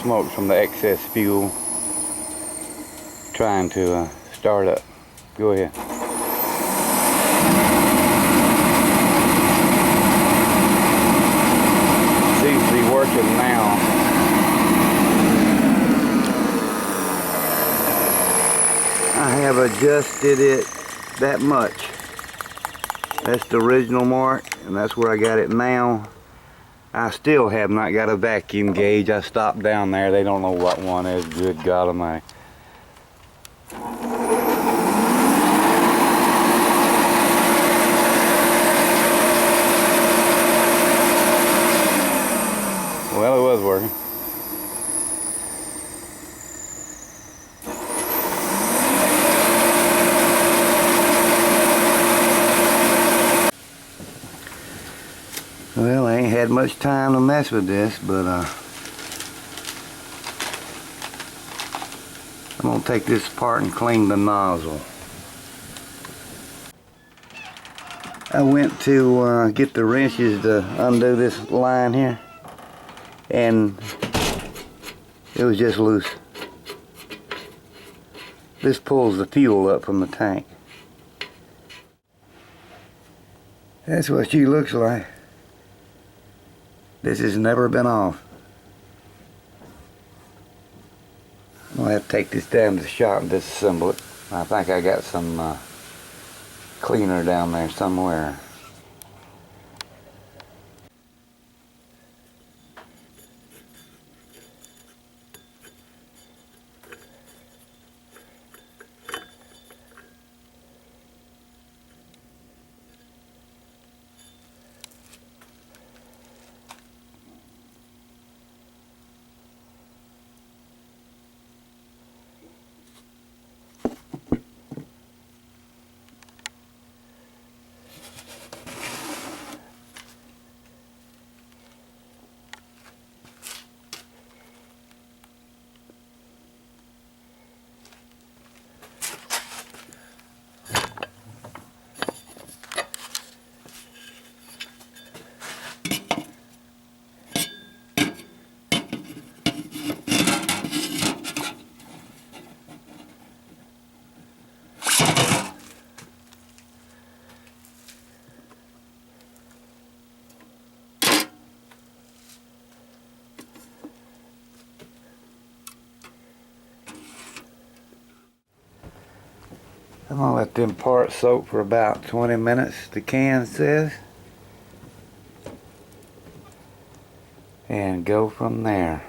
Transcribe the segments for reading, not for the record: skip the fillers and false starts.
smoke from the excess fuel trying to start up. Go ahead. Seems to be working now. I have adjusted it that much. That's the original mark, and that's where I got it now. I still have not got a vacuum gauge. I stopped down there. They don't know what one is. Good God Almighty. Well, it was working. Well, I ain't had much time to mess with this, but I'm gonna take this apart and clean the nozzle. I went to get the wrenches to undo this line here, and it was just loose. This pulls the fuel up from the tank. That's what she looks like. This has never been off. I'm gonna have to take this down to the shop and disassemble it. I think I got some cleaner down there somewhere. I'm gonna let them parts soak for about 20 minutes, the can says, and go from there.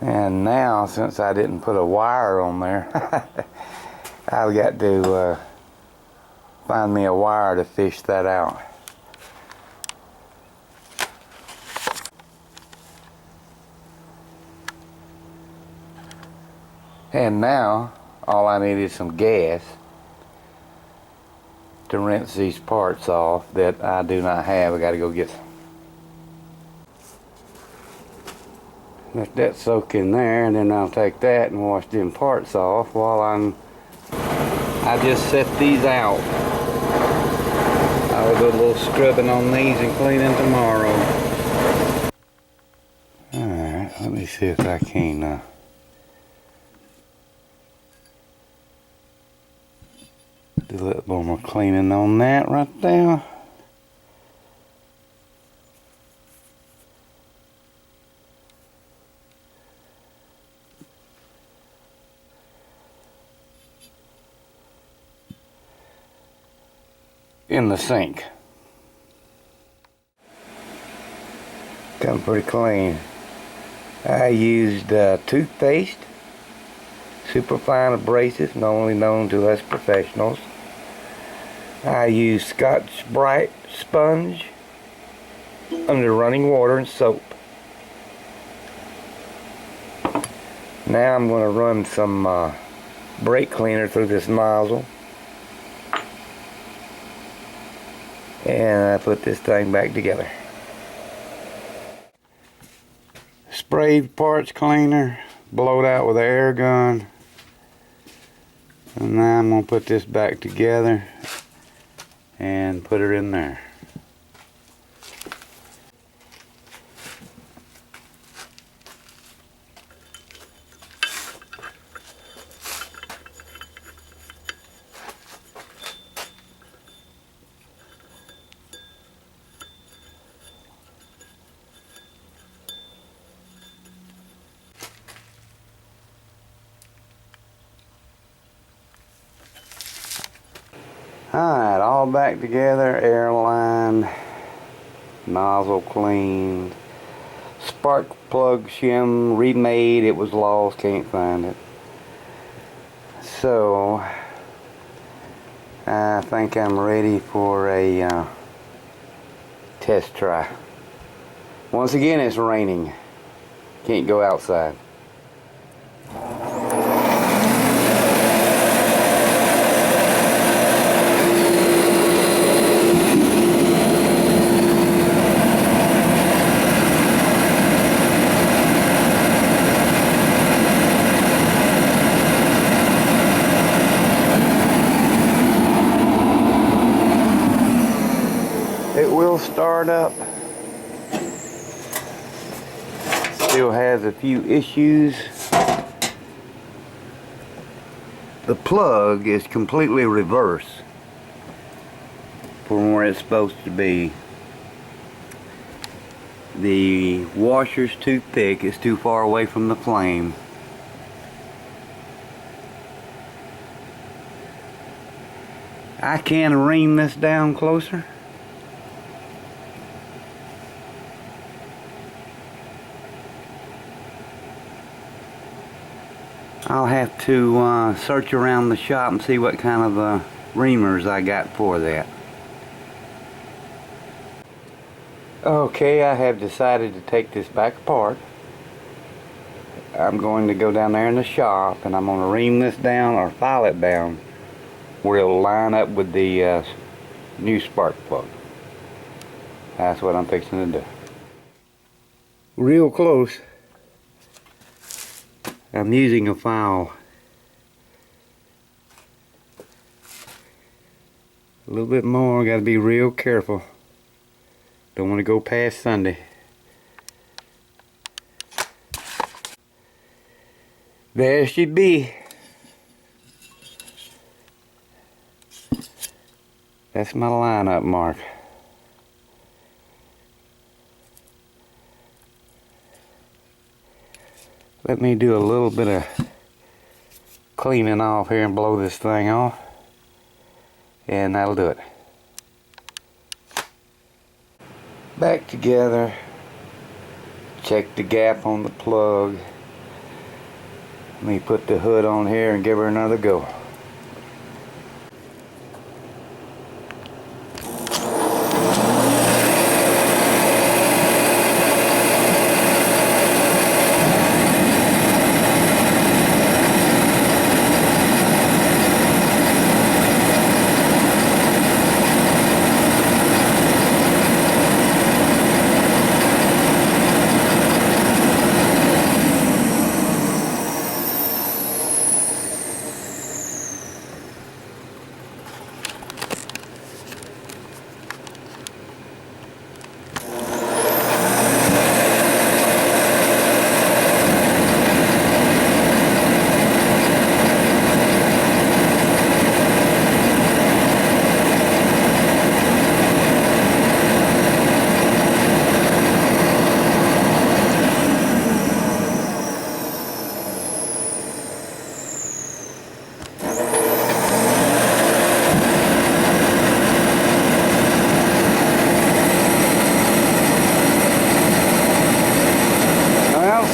And now, since I didn't put a wire on there, I've got to find me a wire to fish that out. And now, all I need is some gas to rinse these parts off that I do not have. I got to go get some. Let that soak in there, and then I'll take that and wash them parts off while I just set these out. I'll do a little scrubbing on these and cleaning tomorrow. Alright, let me see if I can do a little more cleaning on that right there. In the sink. Come pretty clean. I used toothpaste, superfine abrasive, normally known to us professionals. I used Scotch-Brite sponge under running water and soap. Now I'm going to run some brake cleaner through this nozzle And I put this thing back together. Sprayed parts cleaner, blowed out with an air gun. And now I'm going to put this back together and put it in there. Alright, all back together, airline, nozzle cleaned, spark plug shim remade, it was lost, can't find it. So, I think I'm ready for a test try. Once again, it's raining, can't go outside. It will start up. Still has a few issues. The plug is completely reversed from where it's supposed to be. The washer's too thick, it's too far away from the flame. I can ream this down closer. I'll have to search around the shop and see what kind of reamers I got for that. Okay, I have decided to take this back apart. I'm going to go down there in the shop and I'm going to ream this down or file it down where it'll line up with the new spark plug. That's what I'm fixing to do. Real close. I'm using a file. A little bit more, gotta be real careful. Don't want to go past Sunday. There she be. That's my lineup mark. Let me do a little bit of cleaning off here and blow this thing off, and that'll do it. Back together, check the gap on the plug. Let me put the hood on here and give her another go.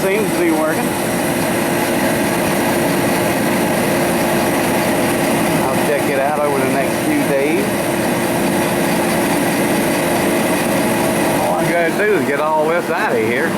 Seems to be working. I'll check it out over the next few days. All I gotta do is get all this out of here.